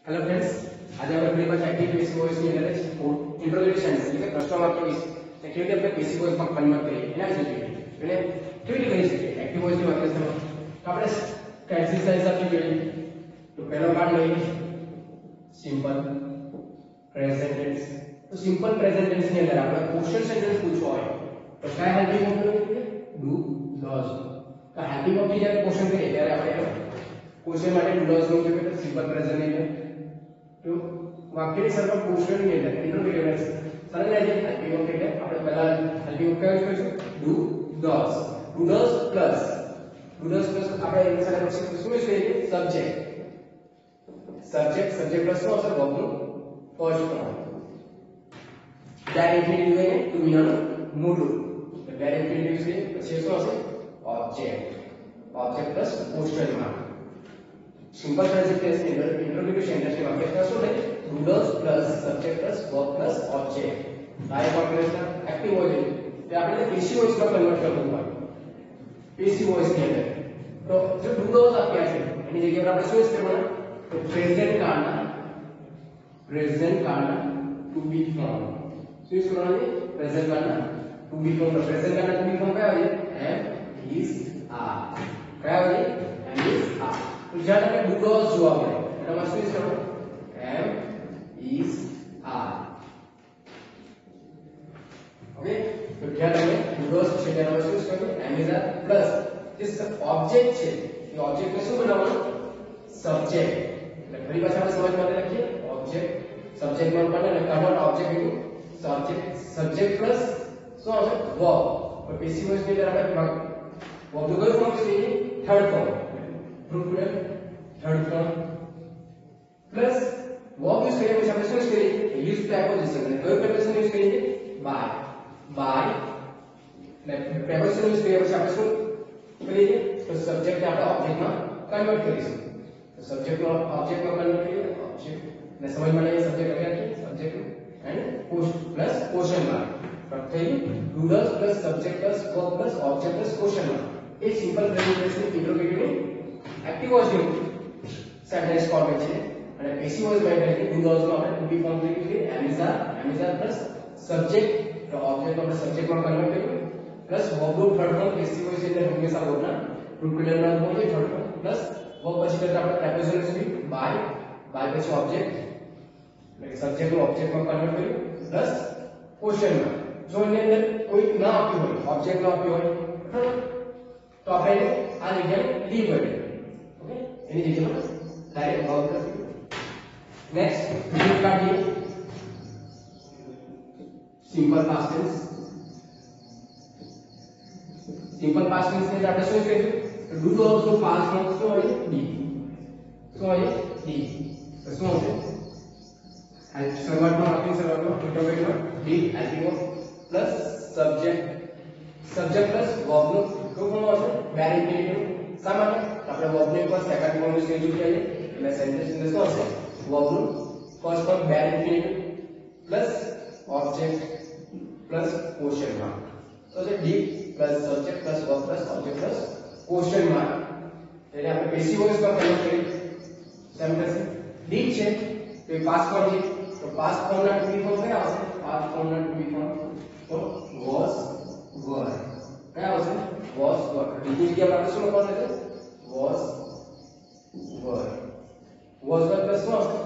Hello friends, आज આપણે આપણી પાસે એક્ટિવ પેસિવ વોઇસ ની અંદર ઇન્ટ્રોડક્શન એટલે કે પ્રશ્નો વાક્ય વિશે કે કેવી રીતે આપણે પેસિવ વોઇસ માં કન્વર્ટ કરીએ એના વિશે જોઈએ. એટલે કેવી રીતે કરી શકીએ એક્ટિવ વોઇસ ની વાક્યરચના. તો આપણે એક્સરસાઇઝ આપી જોઈએ. તો પહેલો પાર્ટ લઈએ સિમ્પલ પ્રેઝન્ટ ટેન્સ. તો સિમ્પલ પ્રેઝન્ટ ટેન્સ ની અંદર આપણે ક્વેશ્ચન સેન્ટેન્સ પૂછવા હોય તો કયા હેલ્પિંગ વર્બ નો ઉપયોગ કરીએ? Do does. તો હેલ્પિંગ વર્બ ની જ્યારે ક્વેશ્ચન કરીએ ત્યારે આપણે क्वेश्चन માટે डू डज નો ઉપયોગ કરીએ સિમ્પલ પ્રેઝન્ટ ની અંદર. तो वाक्य ની શરૂઆત क्वेश्चन ની અંદર ઇન્ટ્રોગેટિવ છે. સરળ છે હેલ્પિંગ વર્બ એટલે આપણે પહેલા હેલ્પિંગ વર્બ કયો કરીશું? Do does. Do does plus આપણે એની સાથે પછી શું છે? સબ્જેક્ટ. સબ્જેક્ટ પ્લસ શું હશે? વર્બ નું ફર્સ્ટ ફોર્મ. ડાયરેક્ટ ઇન્ફિનિટિવ હોય ટુ મીનો મોટું. તો ડાયરેક્ટ ઇન્ફિનિટિવ છે પછી શું હશે? Object plus question mark. Simple present tense के अंदर इंट्रोगेटिव सेंटेंस के वाक्य का શું है? Do does plus subject plus verb plus object. આ કોમ્બિનેશન એક્ટિવ વોઇસ તે આપણે પેસિવ વોઇસ માં કન્વર્ટ કરવું પડે. પેસિવ વોઇસ ની અંદર તો જો ડુ ડઝ આપ્યા છે એની જગ્યાએ આપણે શું યુઝ કરવાના? તો પ્રેઝન્ટ કાળના ટુ બી ફોર્મ. શું યુઝ કરવાના છે? પ્રેઝન્ટ કાળના ટુ બી ફોર્મ. પ્રેઝન્ટ કાળના ટુ બી ફોર્મ કયા હોય? એમ ઇઝ આર. કયા હોય? એમ ઇઝ આર. तो ज्यादा में डू डज જોવા મળે એટલે માં શું છે? એમ ઇઝ આર. ઓકે, તો જ્યાदा में डू डज છે ત્યારે માં શું છે? એમ ઇઝ આર પ્લસ જે ઓબ્જેક્ટ છે એ ઓબ્જેક્ટ ને શું બનાવવાનું? સબ્જેક્ટ. એટલે ફરી પાછા આપણે સમજ માટે લખીએ ઓબ્જેક્ટ સબ્જેક્ટ માં બને એટલે convert object into subject plus શું આવશે? વર્બ. તો પેસિવ વોઇસ ની અંદર આપણે વર્બ નું કયું ફોર્મ છે? Third form. Proofread third form plus verb use करेंगे પછી આપણે શું યુઝ કરીએ? Use preposition. અને કયું પ્રેપોઝિશન યુઝ કરીએ? બાય. એટલે પ્રેપોઝિશન યુઝ કરીએ પછી આપણે શું કરીએ? તો સબ્જેક્ટ આપણે ઓબ્જેક્ટ માં કન્વર્ટ કરીશું. તો સબ્જેક્ટ નો ઓબ્જેક્ટ માં કન્વર્ટ કરીએ ઓબ્જેક્ટ. એટલે સમજ માં લઈએ સબ્જેક્ટ એટલે કે subject and plus question mark. તો થઈ do does plus subject plus verb plus object plus question mark. A simple presentation interrogative active voice નું સેન્ટેન્સ ફોર્મેટ છે. અને પેસિવ વોઇસ માં એટલે ડુ ડઝ માં આપણે ટુ બી ફોર્મ થઈ ગયું છે. એમ ઇઝ આર પ્લસ સબ્જેક્ટ તો ઓબ્જેક્ટ આપણે સબ્જેક્ટ માં કન્વર્ટ કર્યું પ્લસ વર્બ નું થર્ડ ફોર્મ. પેસિવ વોઇસ એટલે હંમેશા વર્બ ના પ્લુરલ માં હોય થર્ડ ફોર્મ પ્લસ વર્બ પછી કરતા આપણે પ્રેપોઝિશન છે બાય પછી ઓબ્જેક્ટ એટલે સબ્જેક્ટ નું ઓબ્જેક્ટ માં કન્વર્ટ કર્યું પ્લસ ક્વેશ્ચન માં. જો એની અંદર કોઈ ના આપ્યું હોય ઓબ્જેક્ટ ના આપ્યું હોય બરાબર તો આપણે આ જગ્યાએ લીવ કરીએ. ओके, એની જગ્યામાં ડાયરેક્ટ વર્બ લખીએ. નેક્સ્ટ બીજું કાઢીએ simple past tense. Simple past tense એટલે આપણે શું કરીશું? તો ડુ ડઝ નો પાસ્ટ ફોર્મ શું હોય? ડી. શું હોય? ડી. તો શું હશે? શરૂઆતમાં interrogative D helping verb plus subject plus verb નું શું ફોર્મ આવશે? Direct infinitive. શા માટે? આપણે વર્બ ને ઉપર સેકન્ડ ફોર્મ યુઝ કરી ચૂક્યા છે એટલે સેન્ટેન્સ ની અંદર શું હશે? વર્બ નું first form direct infinitive plus object plus question mark. તો છે D plus subject plus verb plus object plus question mark. એટલે આપણે પેસિવ વોઇસ માં કન્વર્ટ કરીએ સેન્ટેન્સ. ડી છે તો એ પાસ્ટ ફોર્મ છે. તો પાસ્ટ ફોર્મ ના ટુ બી ફોર્મ કયા આવશે? પાસ્ટ ફોર્મ ના ટુ બી ફોર્મ તો વોઝ વર. કયા આવશે? વોઝ વર. બીજી જગ્યાએ આપણે શું લખવાનું છે? was were. was were plus શું આવશે?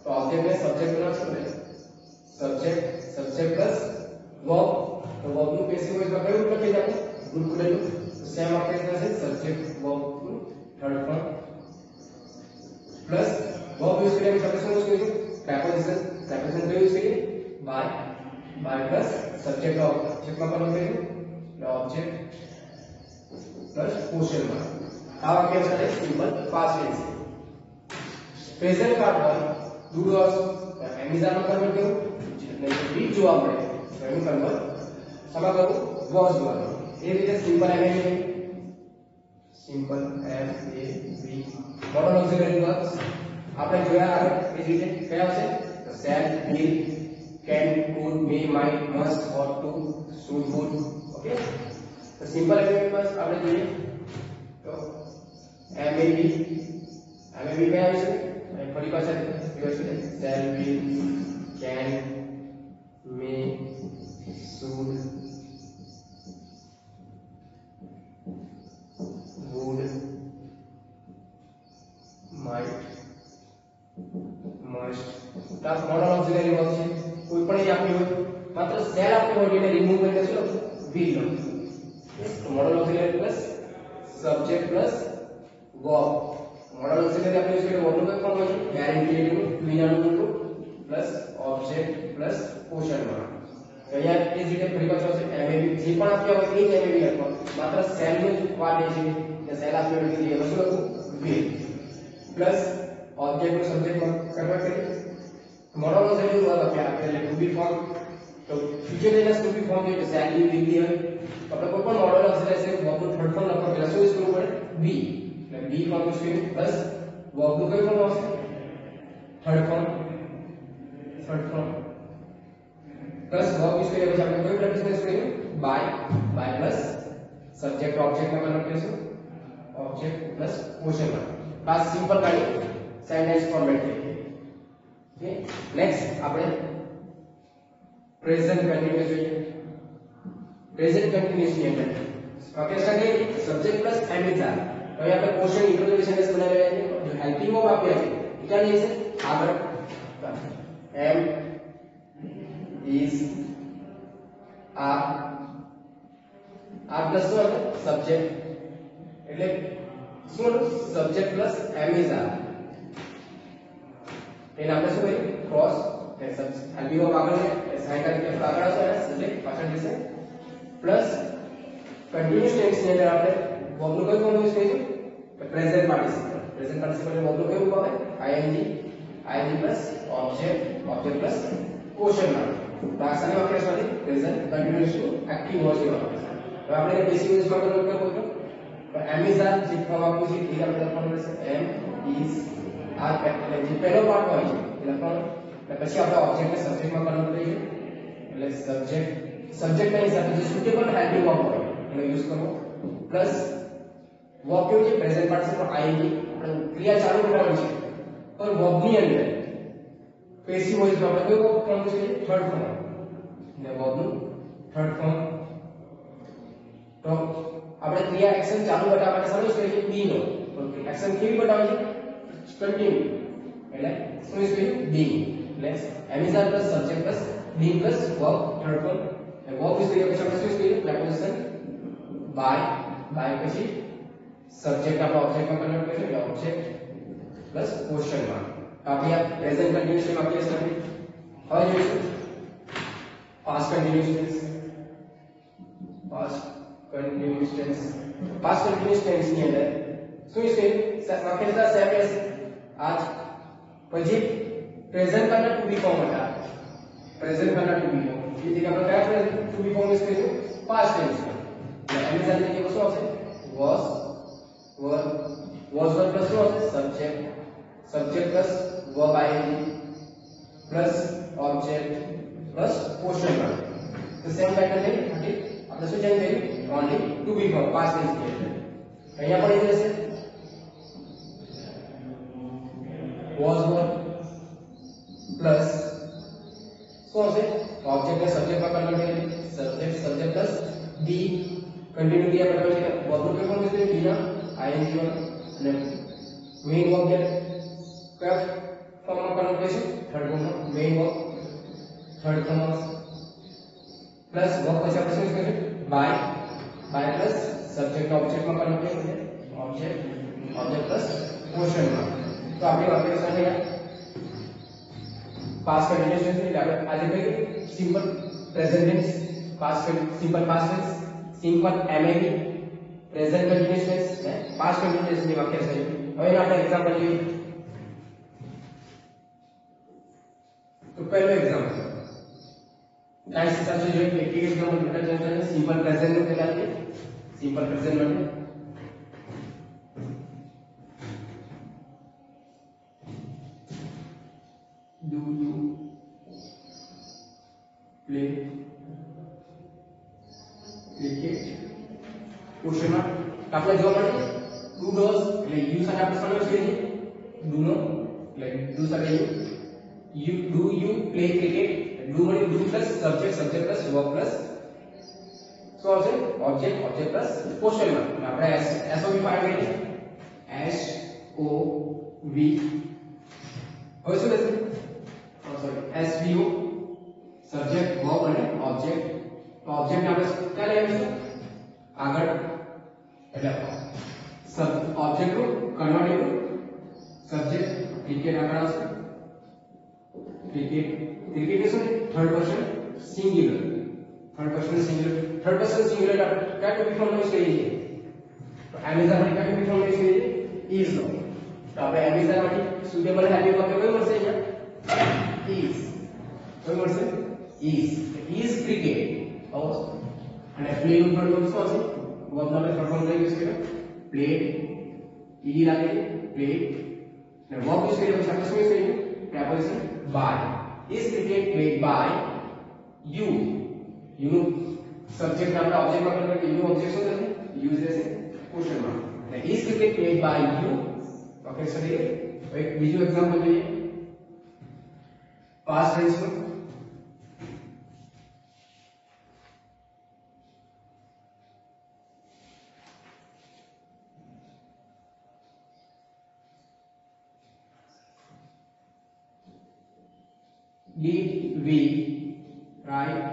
તો ઓબ્જેક્ટ ને સબ્જેક્ટ બનાવશું ને સબ્જેક્ટ પ્લસ વર્બ. તો વર્બ નું પેસિવ વોઇસ માં કયું લખી જાય? ગુડ ખુલેલું. તો સેમ આપણે થશે સબ્જેક્ટ વર્બ નું third form plus verb use કરીએ પછી આપણે શું યુઝ કરીશું? પ્રેપોઝિશન યુઝ કરીએ બાય પ્લસ સબ્જેક્ટ ઓબ્જેક્ટ માં કન્વર્ટ કરીશું એટલે ઓબ્જેક્ટ પ્લસ ક્વેશ્ચન માર્ક. આ વાક્ય છે simple past tense. Present card હોય do does am is are માં કન્વર્ટ કરું એટલે ડી જોવા મળે તો એનું કન્વર્ટ શેમાં કરું? વોઝ માં. એ રીતે simple M A B modal auxiliary verbs આપણે જોયા આગળ એ જ રીતે કયા આવશે? તો shall will can could may might must ought to should would. Okay, તો simple M A B verbs આપણે જોઈએ તો MAB MAB क्या है इसमें ફરી પાછા shall will can may should would might must class model auxiliary verb છે કોઈ પણ એ આપી હોય માત્ર સેલ આપી હોય એટલે રિમૂવ કરીને શું લખો will લખો તો modal auxiliary plus subject plus verb modal auxiliary આપણે યુઝ કરીએ વર્બનું કોઈ ફોર્મ હોય ગેરંટી નું ક્વિનાનું plus object plus question mark અહીંયા એ જ રીતે ફરી પાછો છે એમએબી જે પણ આપ્યા હોય એ જ એમએબી લખો માત્ર સેલ નું જ પાર્ટ એ છે કે સેલ આપ્યો એટલે કે શું લખું will પ્લસ ऑब्जेक्ट को सब्जेक्ट में कन्वर्ट करिए मॉडल में से जो आप्या એટલે टू बी फॉर्म तो future tense to be form જે શેલ વિલ બી હોય તો આપણે કોઈ પણ મોડલ ઓક્સિલરી છે વર્બ નું થર્ડ ફોર્મ લખવા પહેલા શું યુઝ કરવું પડે બી એટલે બી ફોર્મ યુઝ કરીએ પ્લસ વર્બ નું કઈ ફોર્મ આવશે third form plus verb use કરીએ પછી આપણે કઈ પ્રેફરન્સ યુઝ કરીએ બાય પ્લસ સબ્જેક્ટ ઓબ્જેક્ટ માં કન્વર્ટ કરીશું ઓબ્જેક્ટ પ્લસ ક્વેશ્ચન માર્ક બસ સિમ્પલ કાઢી सेंटेंस फॉर्मेट में ओके नेक्स्ट આપણે પ્રેઝન્ટ કન્ટીન્યુઅસ જોઈએ પ્રેઝન્ટ કન્ટીન્યુઅસ ની અંદર વાક્ય સંગે subject plus am is are તો અહીં આપણે ક્વેશ્ચન ઇન્ટ્રોડક્શન સેન્ટેન્સ બનાવેલા છે જો હેલ્પિંગ વર્બ આપ્યા છે એ ક્યાં છે આગળ એમ ઇઝ આર પ્લસ શું સબ્જેક્ટ એટલે શું subject plus am is are એને આપણે શું કરીએ ક્રોસ હેલ્પિંગ વર્બ આગળ છે સાઇન તરીકે આગળ આવશે અને સબ્જેક્ટ પાછળ જશે પ્લસ કન્ટીન્યુઅસ ટેન્સ ની અંદર આપણે વર્બ નું કઈ ફોર્મ યુઝ કરીશું પ્રેઝન્ટ પાર્ટિસિપલ એટલે વર્બ નું કયું રૂપ આવે ing plus object plus question mark ભાષાની વાક્યરચનાથી present continuous to active voice ની વાક્યરચના હવે આપણે એને બેસિક યુઝ માં કન્વર્ટ કરવું તો એમ ઇઝ આર જે ફોર્મ આપ્યું છે એ આપણે લખવાનું રહેશે એમ ઇઝ આ એટલે જે પહેલો પાર્ટ હોય છે એ લખવાનો એટલે પછી આપણે ઓબ્જેક્ટ ને સબ્જેક્ટ માં કન્વર્ટ કરીશું એટલે સબ્જેક્ટ ના હિસાબે જે સુટેબલ હેલ્પિંગ વર્બ હોય એનો યુઝ કરવો પ્લસ વર્બ કેવું છે પ્રેઝન્ટ પાર્ટિસિપલ ing આપણે ક્રિયા ચાલુ કરવાની છે પર વર્બ ની અંદર પેસિવ વોઇસ માં આપણે કયો ફોર્મ છે થર્ડ ફોર્મ એટલે વર્બ નું થર્ડ ફોર્મ તો આપણે ક્રિયા એક્શન ચાલુ બતાવવા માટે સમજ કરીએ બી નો એક્શન કેવી બતાવે છે कंटिन्यू એટલે શું છે being એટલે am is are plus subject plus being plus verb third form અને verb is કરીએ પછી આપણે શું કરીએ preposition by પછી subject આપણે object માં કન્વર્ટ કરીશું એટલે object plus question mark આપણે આ present continuous માં વાક્ય છે હવે જોઈશું past continuous tense past continuous tense ની અંદર શું છે વાક્યરચના સેમ રહેશે आज પછી પ્રેઝન્ટ કરના ટુ બી ફોર્મ હતા પ્રેઝન્ટ કરના ટુ બી ફોર્મ એ જગ્યા પર કયા પ્રેઝન્ટ ટુ બી ફોર્મ યુઝ કરીશું પાસ્ટ ટેન્સ માં એટલે એની સાથે કે શું આવશે was plus શું આવશે subject plus verb ing plus object plus question mark તો સેમ પેટર્ન છે આપણે શું ચેન્જ કર્યું ઓન્લી ટુ બી ફોર્મ પાસ્ટ ટેન્સ ની અંદર અહીંયા પણ એ રહેશે was verb plus શું હશે ઓબ્જેક્ટ ને સબ્જેક્ટ માં કન્વર્ટ કરીએ સબ્જેક્ટ પ્લસ બી કન્ટિન્યુ ક્રિયા બતાવે છે વર્બ નું કયું ફોર્મ છે બી ના ing અને મેઇન વર્બ ને કયા ફોર્મમાં કન્વર્ટ કરીશું થર્ડ ફોર્મમાં main verb third form plus verb પછી આપણે શું કરીશું બાય પ્લસ સબ્જેક્ટ ઓબ્જેક્ટ માં કન્વર્ટ કરીશું ઓબ્જેક્ટ પ્લસ ક્વેશ્ચન માર્ક तो आपकी वाक्यरचना है पास्ट कंटीन्यूअस टेंस એટલે આપણે આજે કઈ simple present tense simple past tense simple MAB present continuous tense ને પાસ્ટ કન્ટીન્યુઅસ ની વાક્યરચના હવે આપણે એક્ઝામ્પલ જોઈએ તો પહેલો એક્ઝામ્પલ ટાઈમ સિસ્ટમ से જોઈએ એક એક્ઝામ્પલ બેટા ચર્ચા સિમ્પલ પ્રેઝન્ટ નું પહેલા જોઈએ સિમ્પલ પ્રેઝન્ટ માટે do you play cricket question mark આપણે જોવા મળે ડુ ડોઝ એટલે યુ સાથે આપણે સમજ કરીએ ડુ નો એટલે ડુ સાથે you play cricket. ડુ મળી do plus subject plus verb plus શું આવશે ઓબ્જેક્ટ પ્લસ ક્વેશ્ચન માર્ક. આપણે SOV ફાઇન્ડ કરીએ. SOV હવે શું થશે? SVO સબ્જેક્ટ વર્બ અને ઓબ્જેક્ટ. તો ઓબ્જેક્ટ ને આપણે ક્યાં લઈ આવીશું? આગળ. એટલે ઓબ્જેક્ટ નું કન્વર્ટ સબ્જેક્ટ ક્રિકેટ આગળ આવશે. ક્રિકેટ ને શું third person singular. Third person singular આપણે કયા ટોપિક ફોર્મ યુઝ કરીએ છીએ? તો એમેઝોન માં કયા ટોપિક ફોર્મ યુઝ કરીએ છીએ? ઇઝ નો. તો આપણે એમેઝોન માંથી સુટેબલ હેપી વર્બ કયું મળશે? અહીંયા ઇઝ. કયું મળશે? Is cricket. અને પ્લે નું થર્ડ ફોર્મ શું હશે? વર્બ નો થર્ડ ફોર્મ યુઝ કર્યો પ્લેડ. ઈડી લાગે પ્લેડ. અને વર્બ યુઝ કર્યો પછી આપણે શું યુઝ કરીએ? preposition by. Is cricket played by you? You નું સબ્જેક્ટ ને આપણે ઓબ્જેક્ટ માં કન્વર્ટ કરીએ. you ઓબ્જેક્ટ શું થશે? use થશે ક્વેશ્ચન માર્ક. અને is cricket played by you? Okay sir એક બીજું એક્ઝામ્પલ જોઈએ. પાસ્ટ ટેન્સ નું. Did we write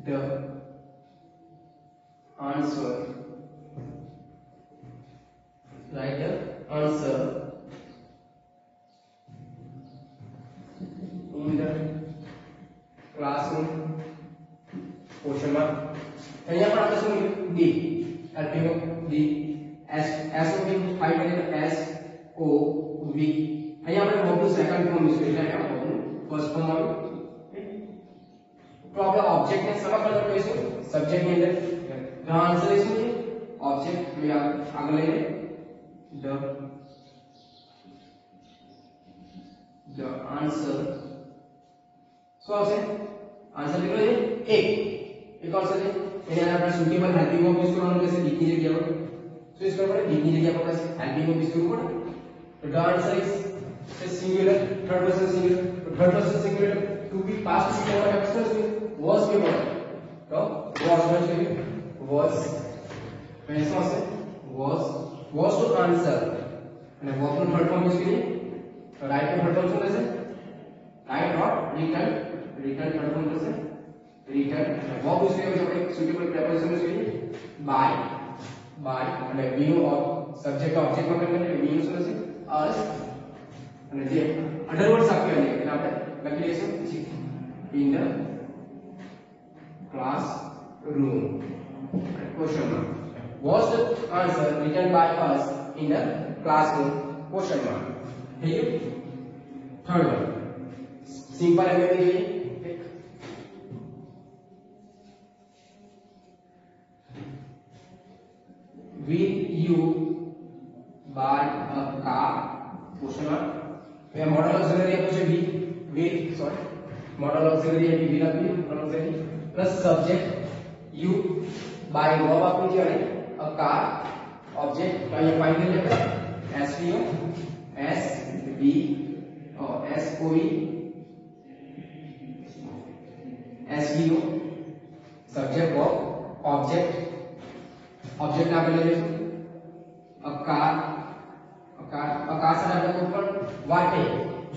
the answer? Write the answer in the classroom? Question mark. અહીંયા પણ આપણે શું D helping of D S O V find કરીએ. SOV અહીંયા આપણે વર્બનું સેકન્ડ ફોર્મ યુઝ કરીએ. એટલે વર્બનું ફર્સ્ટ ફોર્મ આવ્યું. તો આપણે ઓબ્જેક્ટ ને શેમાં કન્વર્ટ કરીશું? સબ્જેક્ટ ની અંદર. ધ આન્સર ઇઝ શું? ઓબ્જેક્ટ. તો આગળ લઈને the answer શું આવશે? આન્સર કેટલો છે? 1 આવશે છે. એને આપણે સુટેબલ હેલ્પિંગ વર્બ યુઝ કરવાનું રહેશે. ડીપ ની જગ્યા પર શું યુઝ કરવું પડે? ડીપ ની જગ્યા પર હેલ્પિંગ વર્બ યુઝ કરવું પડે. તો the answer is singular, third person singular. तो third person singular to be past simple what happens was के बाद तो was में चाहिए was पैसा से was to answer અને verb નું third form યુઝ કરીએ. તો right નું third form શું થશે? right or return third form થશે return. અને verb યુઝ કરીએ આપણે suitable preposition યુઝ કરીએ by અને be નું સબ્જેક્ટ ઓબ્જેક્ટ માં કન્વર્ટ કરીએ. be નું શું થશે? us. અને જે અંડરવર્ડ્સ આપ્યા છે એટલે આપણે લખી લઈશું in the classroom. Question mark. Was the answer written by us in the classroom? Question mark. Here third one simple MMA will you buy a car? Question mark. We have model auxiliary approach will model auxiliary will be model auxiliary plus subject you by verb આપું છે અને a car object તો અહીંયા find કરી લે SVO SVO subject verb object ને આપણે લઈ લઈશું a car સાથે આપણે કોઈ પણ વાટે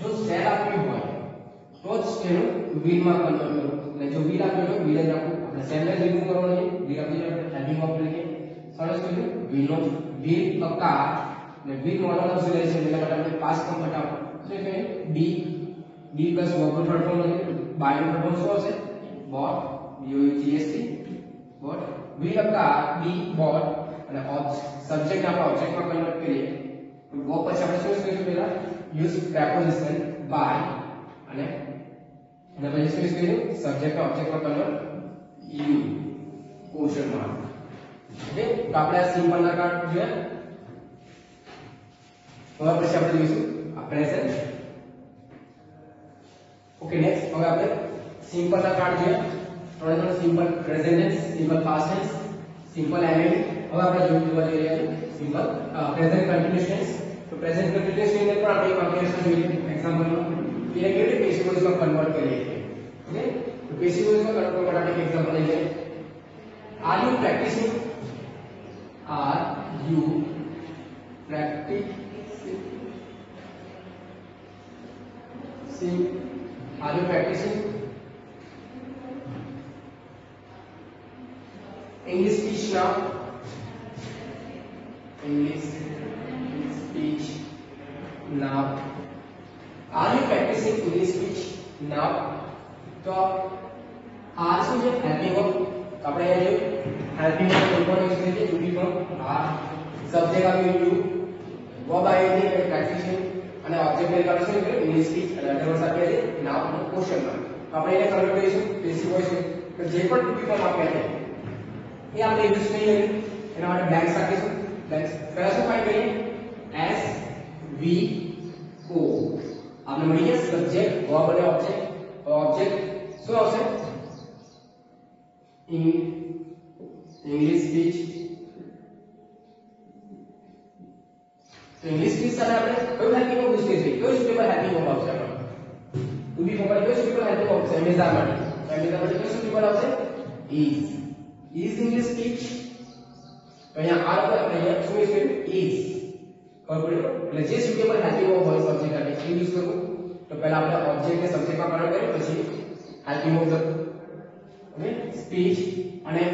જો સેલ આપ્યું હોય તો જ તેનું વ્હીલ માં કન્વર્ટ કરો. એટલે જો વ્હીલ આપ્યું હોય વ્હીલ જ રાખવું. આપણે સેલ ને રિમૂવ કરવાનો છે. વ્હીલ આપી આપણે હેલ્પિંગ વર્બ લઈએ. સરસ કર્યું. વ્હીલ a car ને વ્હીલ મોડલ ઓક્સિલરી છે એટલે માટે આપણે પાસ્ટ ફોર્મ બતાવો. શું છે? be પ્લસ વર્બ નું થર્ડ ફોર્મ લઈએ. by નું થર્ડ ફોર્મ શું આવશે? bought bought wheel a car be bought અને સબ્જેક્ટ આપણે ઓબ્જેક્ટ માં કન્વર્ટ કરીએ. वो પછી આપણે શું કરીશું? પહેલા યુઝ preposition by અને પછી શું યુઝ કરીશું? સબ્જેક્ટ ઓબ્જેક્ટ માં convert you question mark. Okay તો આપણે આ સિમ્પલ ના કાર્ડ જોઈએ. હવે પછી આપણે જોઈશું આ પ્રેઝન્ટ. ઓકે નેક્સ્ટ હવે આપણે સિમ્પલ ના કાર્ડ જોઈએ. ત્રણ simple present tense, simple past tense, simple એમએમએ. હવે આપણે જોવા જઈ રહ્યા છીએ સિમ્પલ પ્રેઝન્ટ કન્ટિન્યુઅસ ટેન્સ. તો પ્રેઝન્ટ કન્ટિન્યુઅસ ની અંદર પણ આપણે એક વાક્ય જોઈએ એક્ઝામ્પલમાં એને કેવી રીતે પેસિવ વોઇસમાં કન્વર્ટ કરીએ છીએ ઓકે તો પેસિવ વોઇસમાં કન્વર્ટ કરવા માટે એક એક્ઝામ્પલ લઈએ are you practising are you practicing are you practicing English speech now English speech now are you practicing English speech now तो आर શું છે હેલ્પિંગ વર્બ આપણે અહીંયા જોયું हेल्पिंग में कौन यूज करेंगे to be form are subject आ गयो यू वर्ब आ गई है प्रैक्टिसिंग અને ઓબ્જેક્ટ મેલ કરશે એટલે ઇંગ્લિશ સ્પીચ અને અધર વર્ડ્સ આપ્યા છે નાઉ અને ક્વેશ્ચન માર્ક તો આપણે એને કન્વર્ટ કરીશું પેસિવ વોઇસ કે જે પણ ટુ બી ફોર્મ આપ્યા છે એ આપણે યુઝ નહીં કરીએ એના માટે બ્લેન્ક્સ રાખીશું બ્લેન્ક્સ પહેલા શું ફાઇન્ડ કરીએ એસ વી ઓ આપણે મળી ગયા સબ્જેક્ટ વર્બ અને ઓબ્જેક્ટ શું આવશે इंग्लिश स्पीच तो इंग्लिश स्पीच सारे આપણે કયું હેલ્પિંગ વર્બ યુઝ કરીએ કયું સુટેબલ હેલ્પિંગ વર્બ આવશે આપણે ટુ બી ફોર્મ માટે કયું સુટેબલ હેલ્પિંગ વર્બ છે એમેઝા માટે કયું સુટેબલ આવશે is इंग्लिश स्पीच તો અહીંયા આ પર આપણે અહીંયા શું યુઝ કર્યું is ખબર પડ્યો એટલે જે સુટેબલ હેલ્પિંગ વર્બ હોય સબ્જેક્ટ માટે એ યુઝ કરવું તો પહેલા આપણે ઓબ્જેક્ટ ને સબ્જેક્ટમાં કન્વર્ટ કરીએ પછી હેલ્પિંગ વર્બ ઓકે સ્પીચ અને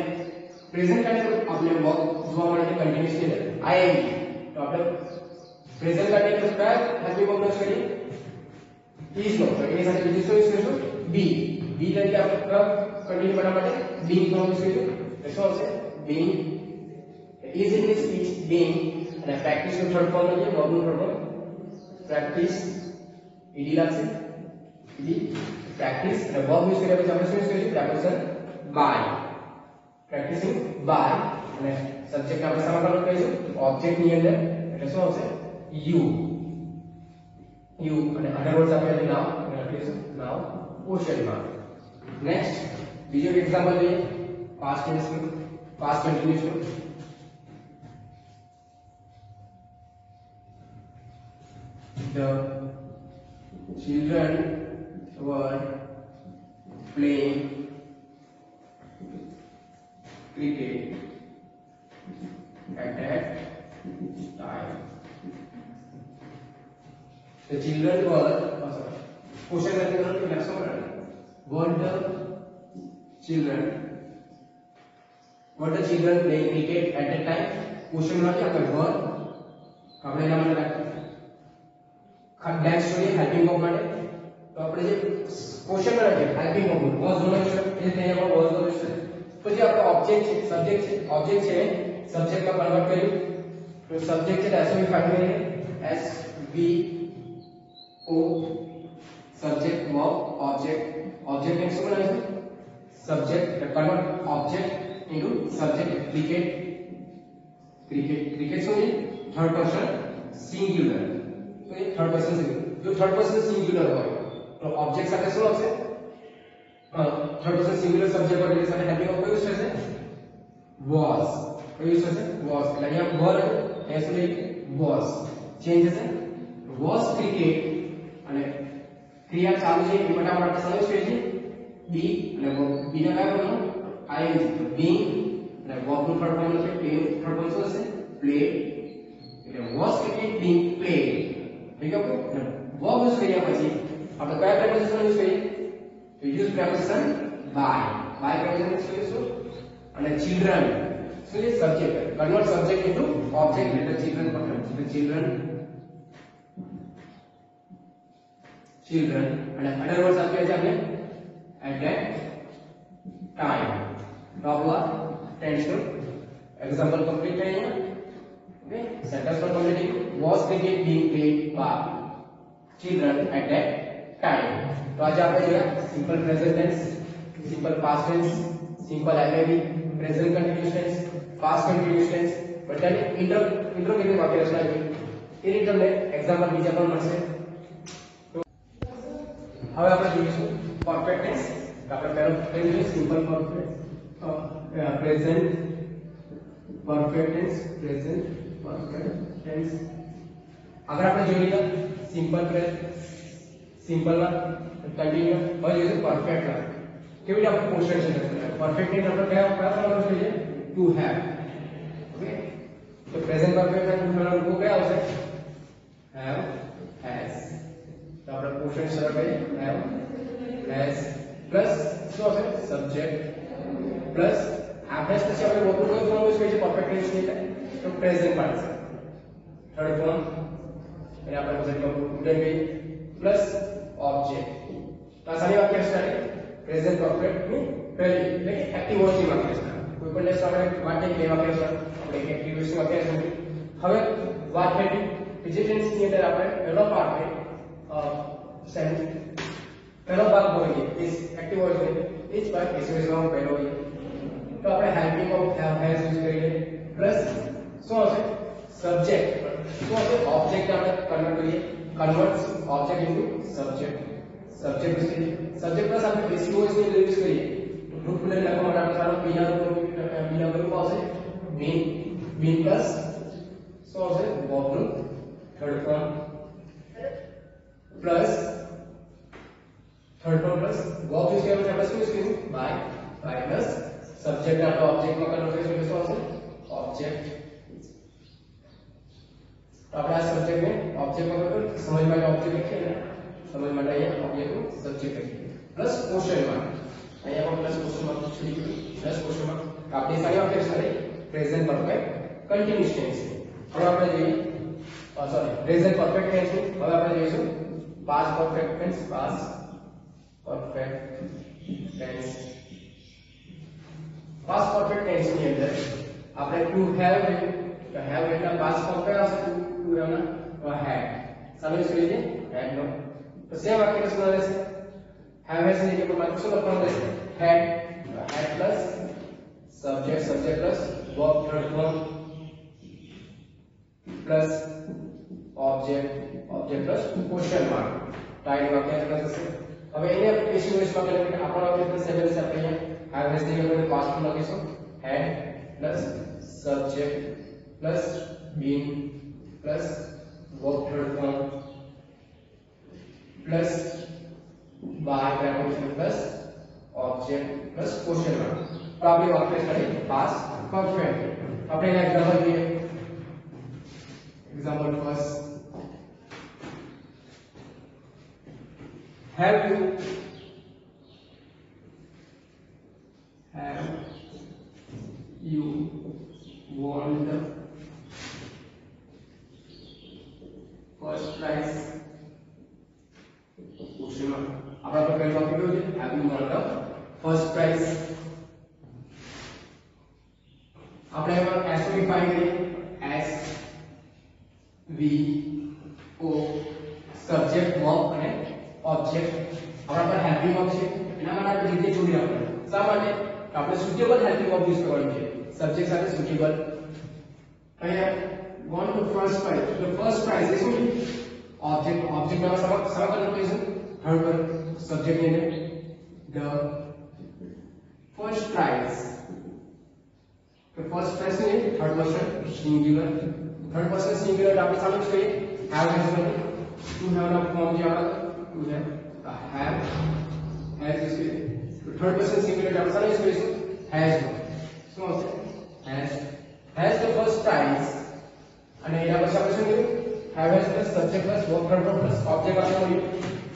प्रेजेंट टेंस आपने वर्ब જોવા મળે છે કન્ટિન્યુઅસ ની અંદર ing તો આપણે પ્રેઝન્ટ કન્ટિન્યુઅસ પર હેલ્પિંગ વર્બ યુઝ કરીએ is નો તો એની સાથે બીજું શું યુઝ કરીશું be તરીકે આપણે કન્ટિન્યુ કરવા માટે being નો યુઝ કરીશું તો શું આવશે being is English speech being અને પ્રેક્ટિસ નું થર્ડ ફોર્મ લઈએ વર્બ નું થર્ડ ફોર્મ પ્રેક્ટિસ ed લાગશે ed પ્રેક્ટિસ અને વર્બ યુઝ કર્યા પછી આપણે શું યુઝ કરીશું પ્રેપોઝિશન by practicing by અને સબ્જેક્ટ આપણે શેમાં કન્વર્ટ કરીશું ઓબ્જેક્ટ ની અંદર એટલે શું આવશે you અને અધર વર્ડ્સ આપણે નાઉ અને લખીશું નાઉ ક્વેશ્ચન માર્ક નેક્સ્ટ બીજો એક્ઝામ્પલ લઈએ પાસ્ટ ટેન્સ નું પાસ્ટ કન્ટિન્યુઅસ નું the children were playing cricket at that time. The children were question करते हैं कि next one were the children playing cricket at that time question mark यहाँ पर were આપણે એના માટે બ્લેન્ક જોઈએ હેલ્પિંગ વર્બ માટે તો આપણે જે ક્વેશ્ચન કરે હેલ્પિંગ વર્બ વોઝ નો છે એ અહીંયા પર વોઝ નો છે પછી આપણો ઓબ્જેક્ટ છે સબ્જેક્ટ છે સબ્જેક્ટમાં કન્વર્ટ કર્યું તો સબ્જેક્ટ છે એસ વી ફાઇન્ડ કરીએ એસ વી ઓ સબ્જેક્ટ વર્બ ઓબ્જેક્ટ ને શું બનાવીશું subject convert object into subject cricket શું છે થર્ડ પર્સન સિંગ્યુલર तो ये थर्ड पर्सन सिंगुलर जो थर्ड पर्सन सिंगुलर હોય તો ઓબ્જેક્ટ સાથે શું આવશે थर्ड पर्सन सिंगुलर सब्जेक्ट પર એટલે સાથે હેલ્પિંગ વર્બ યુઝ થશે was યુઝ થશે was એટલે અહીંયા were એ શું લઈ was ચેન્જ થશે was cricket અને ક્રિયા ચાલુ છે એ માટે આપણે સમજ કરીએ છીએ be અને be ના કયા ફોર્મ ing being અને verb નું થર્ડ ફોર્મ છે play થર્ડ ફોર્મ શું હશે play એટલે was cricket being played ठीक है वर्ब यूज करिए પછી આપણે કયા પ્રેપોઝિશન યુઝ કરીએ તો use preposition by preposition use કરીશું અને children શું છે subject convert subject into object એટલે children પર children અને અધર વર્ડ્સ આપ્યા છે આપણે at that time તો આપણું ટેન્સ નું એક્ઝામ્પલ કમ્પ્લીટ થાય અહીંયા Okay, sentence for completing was cricket being played by children at that time. तो आज आपने Zoya simple present tense, simple past tense, simple FAB, present continuous tense, past continuous tense, બધાની interrogative વાક્ય રચના જોઈ. એ રીતે તમને એક્ઝામ્પલ બીજા પણ મળશે. તો હવે આપણે જોઈશું પરફેક્ટ ટેન્સ. આપણે પહેલો જોઈએ simple perfect present perfect tense આગળ આપણે જોઈ લીધા સિમ્પલ ફ્રેઝ, સિમ્પલ માં કન્ટિન્યુ. હવે જોઈશું પરફેક્ટ માં કેવી રીતે આપણે ક્વેશ્ચન છે પરફેક્ટ ની આપણે કયા પ્રકારનો જોઈએ ટુ હેવ. ઓકે, તો પ્રેઝન્ટ પરફેક્ટ ના ટુ હેવ રૂપો કયા આવશે હેવ, હેઝ. તો આપણે ક્વેશ્ચન શરૂ કરીએ હેવ, હેઝ પ્લસ શું આવશે સબ્જેક્ટ પ્લસ આપણે પછી આપણે મોટું કયું ફોર્મ યુઝ કરીએ પરફેક્ટ ટેન્સ ની તો પ્રેઝન્ટ પાર્ટિસિપલ થર્ડ ફોર્મ એને આપણે પછી કમ્પ્યુટર કહીએ પ્લસ ઓબ્જેક્ટ. તો આ સારી વાક્ય રચના છે પ્રેઝન્ટ પરફેક્ટ ની પહેલી એટલે કે એક્ટિવ વોઇસ ની વાક્ય રચના. કોઈ પણ લેસ આપણે વાક્ય બે વાક્ય રચના આપણે એક એક્ટિવ વોઇસ ની વાક્ય રચના. હવે વાત કરીએ કે જે ટેન્સ ની અંદર આપણે પહેલો પાર્ટ છે સેન્ટ પહેલો ભાગ બોલીએ ઇઝ એક્ટિવ વોઇસ ને ઇઝ ભાગ પેસિવ વોઇસ માં પહેલો હોય તો આપણે helping of have, has use કરીએ પ્લસ શું હશે સબ્જેક્ટ શું હશે ઓબ્જેક્ટ આપણે કન્વર્ટ કરીએ converts object into subject. Subject use કરીએ સબ્જેક્ટ પ્લસ આપણે પેસિવ વોઇસ ની યુઝ કરીએ તો ગ્રુપ ને લખવા માટે આપણે ચાલો બીજા ગ્રુપ આવશે બીન, બીન પ્લસ શું આવશે વર્બ નું third form plus third form plus verb use કર્યા પછી આપણે શું યુઝ કરીશું બાય, બાય પ્લસ સબ્જેક્ટ આપણે ઓબ્જેક્ટ માં કન્વર્ટ કરીશું એટલે શું આવશે ઓબ્જેક્ટ. તો આપણે આ સબ્જેક્ટ ને ઓબ્જેક્ટ માં કન્વર્ટ સમજ માટે ઓબ્જેક્ટ લખીએ ને સમજ માટે અહીંયા ઓબ્જેક્ટ નું સબ્જેક્ટ લખીએ પ્લસ ક્વેશ્ચન માર્ક અહીંયા પણ પ્લસ ક્વેશ્ચન માર્ક છોડી દીધું પ્લસ ક્વેશ્ચન માર્ક. આપણી સારી વાક્ય રચના પ્રેઝન્ટ પરફેક્ટ કન્ટિન્યુઅસ ટેન્સ. હવે આપણે જોઈએ સોરી પ્રેઝન્ટ પરફેક્ટ ટેન્સ ની હવે આપણે જોઈશું past perfect tense. Past perfect tense past perfect tense ની અંદર આપણે ટુ હેવ તો હેવ એટલે પાસ્ટ ફોર્મ કયા આવશે ટુ હેવ ના તો હેડ સામે યુઝ કરીએ હેડ નો. તો સેમ વાક્ય રચના રહેશે હેવ હેઝ ની જગ્યાએ માત્ર શું લખવાનું રહેશે had, had plus subject, subject plus verb third form plus object, object plus question mark. Time વાક્ય રચના થશે. હવે અહીંયા પેસિવ વોઇસ માં એટલે કે આપણો વાક્ય સેવન છે આપણે અહીંયા હેવ હેઝ ની જગ્યાએ પાસ્ટ ફોર્મ લખીશું had plus subject plus been plus verb third form plus by preposition plus object plus question mark. તો આપણે વાક્ય કરીએ પાસ્ટ પરફેક્ટ. આપણે એના એક્ઝામ્પલ જોઈએ example first have you won the first prize question mark. આપણા પર પહેલું વાક્ય કયું છે have you won the first prize. આપણે એમાં s નો ડિફાઇન કરીએ s v o subject verb અને ઓબ્જેક્ટ. આપણા પર હેલ્પિંગ વર્બ છે એના માટે આપણે રીતે જોડી રાખવાનું. શા માટે આપણે સુટેબલ હેલ્પિંગ વર્બ યુઝ કરવાનું છે સબ્જેક્ટ સાથે સુટેબલ. અહીંયા વોન ટુ ફર્સ્ટ પ્રાઇઝ તો ફર્સ્ટ પ્રાઇઝ એ શું ઓબ્જેક્ટ, ઓબ્જેક્ટ માં સમ કન્વર્ટ કરીશું થર્ડ પર સબ્જેક્ટ ની અંદર ધ ફર્સ્ટ પ્રાઇઝ. તો ફર્સ્ટ પ્રાઇઝ ને third person singular, third person singular આપણે સામે જ કહીએ હેવ હેઝ બની ટુ હેવ ના ફોર્મ જે આપણે to have has is to third person singular આપણે સામે યુઝ કરીશું has નો શું હશે has the first prize અને એના પછી આપણે શું કર્યું have has plus subject plus verb third person plus object આપણે મળ્યું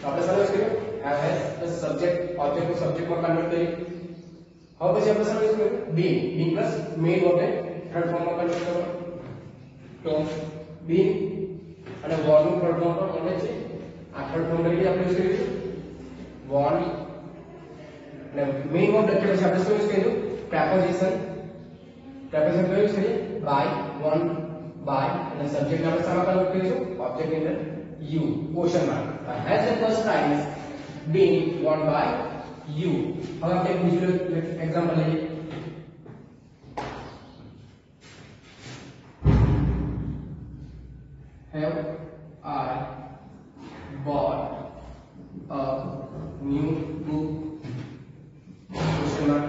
તો આપણે સામે યુઝ કર્યું have has plus subject object નું subject માં કન્વર્ટ કરી. હવે પછી આપણે સામે યુઝ કર્યું being, being plus main verb ને third form માં કન્વર્ટ કરો તો being અને verb નું third form પણ મળે છે. આ થર્ડ ફોર્મ તરીકે આપણે યુઝ કરીશું વોન અને મેઇન વર્બ લખ્યા પછી આપણે શું યુઝ કરીશું પ્રેપોઝિશન. પ્રેપોઝિશન કયું યુઝ કરીએ બાય, વોન બાય અને સબ્જેક્ટ આપણે શામાં કન્વર્ટ કરીશું ઓબ્જેક્ટ ની અંદર you question mark. Has the first prize been won by you. હવે આપણે બીજું એક્ઝામ્પલ લઈએ have I bought a new book? Question mark.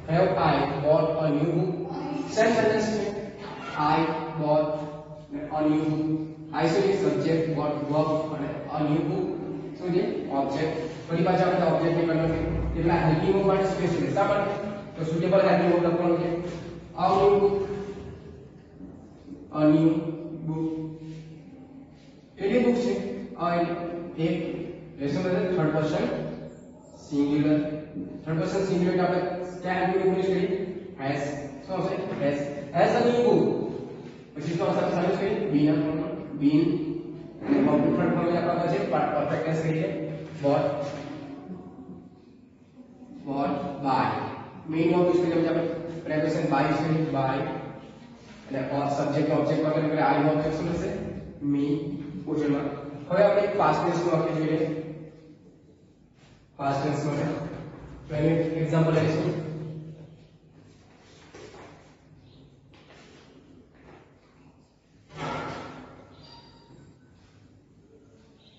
Have I bought a new book? Same sentence में I bought a new book. I से શું છે object. ફરી પાછા આપણે ઓબ્જેક્ટ ને કન્વર્ટ કરીએ એટલે હેલ્પિંગ વર્બ માટે સ્પેસ છે. શા માટે? તો સુટેબલ હેલ્પિંગ વર્બ લખવાનું છે. a new book, a new book. કેટલી બુક છે? એક. લેસન એટલે third person singular. Third person singular એટલે આપણે ક્યાં હેલ્પિંગ વર્બ યુઝ કરીએ? has. શું આવશે? has a new book. પછી શું આવશે? આપણે કરીએ been અને વર્બ થર્ડ ફોર્મ આપણા પાસે પરફેક્ટ ટેન્સ કહીએ bought by. Main verb use કરીએ આપણે પ્રેપોઝિશન by છે by અને સબ્જેક્ટ ઓબ્જેક્ટ વગેરે વગેરે આ વર્બ શું હશે? me. ક્વેશ્ચનમાં હવે આપણે પાસ્ટ ટેન્સ નું વાક્ય જોઈએ. પાસ્ટ ટેન્સ માટે પહેલું એક્ઝામ્પલ લઈશું.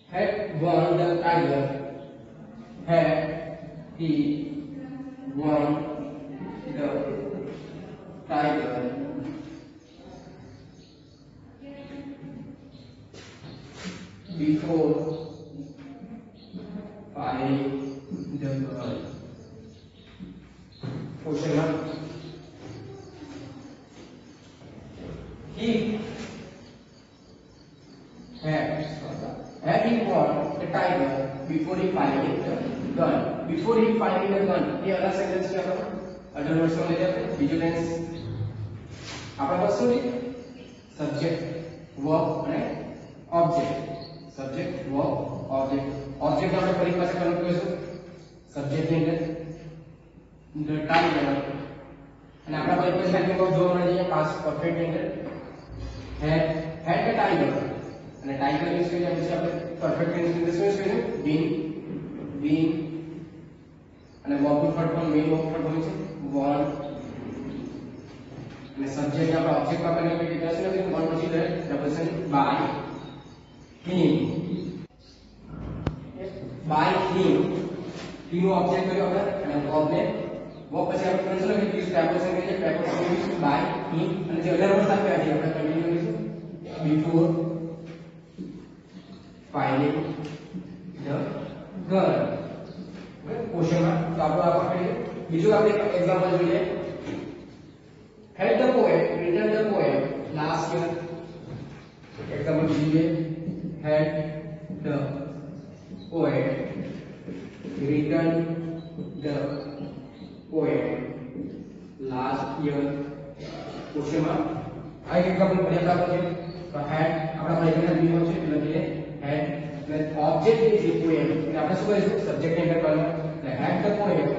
Had won the tiger. Had he won the tiger? Before firing the gun. Question mark. He had he won the tiger before he fired the gun. Before he fired the gun. ये अलग sentence क्या था? Other words में ले जाते हैं. बीजो tense आपका पास શું છે? સબ્જેક્ટ વર્બ અને object. Subject verb object. Object આપણે ફરી પાછા કન્વર્ટ કરીશું સબ્જેક્ટ ની અંદર ધ ટાઈગર અને આપણા પર એક જ હેલ્પિંગ વર્બ જોવા મળે છે પાસ્ટ પરફેક્ટ ની અંદર had the tiger અને ટાઈગર યુઝ કરીએ પછી આપણે પરફેક્ટ ટેન્સ ની અંદર શું યુઝ કરીશું? been અને વર્બ નું third form main verb third form છે won અને સબ્જેક્ટ આપણે ઓબ્જેક્ટ માં કન્વર્ટ કરી દીધા છે ને વન પછી preposition by him. by him નું ઓબ્જેક્ટ કર્યો આપણે અને વર્બ ને વર્બ પછી આપણે કન્સિડર કરીએ યુઝ પ્રેપોઝિશન કરીએ પ્રેપોઝિશન યુઝ by him અને જે અધર વર્ડ સાથે આવીએ આપણે કન્ટિન્યુ કરીશું before firing the gun. Question में तो आपको आप पकड़िए. बीजो આપણે एग्जांपल જોઈએ. Had the poet written the poem last year? Example दीजिए. Had the poet written the poem last year? Question में આ एग्जांपल बढ़िया प्राप्त છે. तो had આપણા પર એકના બી છે એટલે લખીએ had એટલે ઓબ્જેક્ટ ઇઝ એ પોએમ એટલે આપણે શું કરીશું? સબ્જેક્ટ ની અંદર કરવાનું એટલે had the poem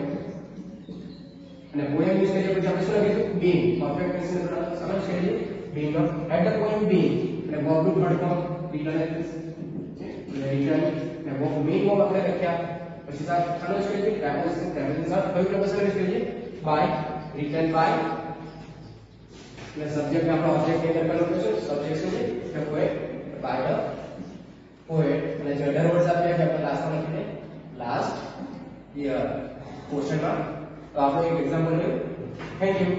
અને પોએમ યુઝ કરીએ પછી આપણે શું લખીશું? been. પરફેક્ટ ટેન્સ ની અંદર સમજ કરીએ been નો had the poem been એટલે વર્બ નું થર્ડ ફોર્મ written એટલે written અને વર્બ મેઇન વર્બ આપણે લખ્યા પછી સાથ સમજ કરીએ પ્રેપોઝિશન સાથે કયું પ્રેપોઝિશન યુઝ કરીએ? by written by એટલે સબ્જેક્ટ આપણે ઓબ્જેક્ટ ની અંદર કન્વર્ટ કરીશું. સબ્જેક્ટ શું છે? the poet by the poet અને જે અધર વર્ડ્સ આપ્યા છે આપણે લાસ્ટ માં લખીએ લાસ્ટ યર. ક્વેશ્ચન માં તો આપણે એક એક્ઝામ્પલ લઈએ. Thank you.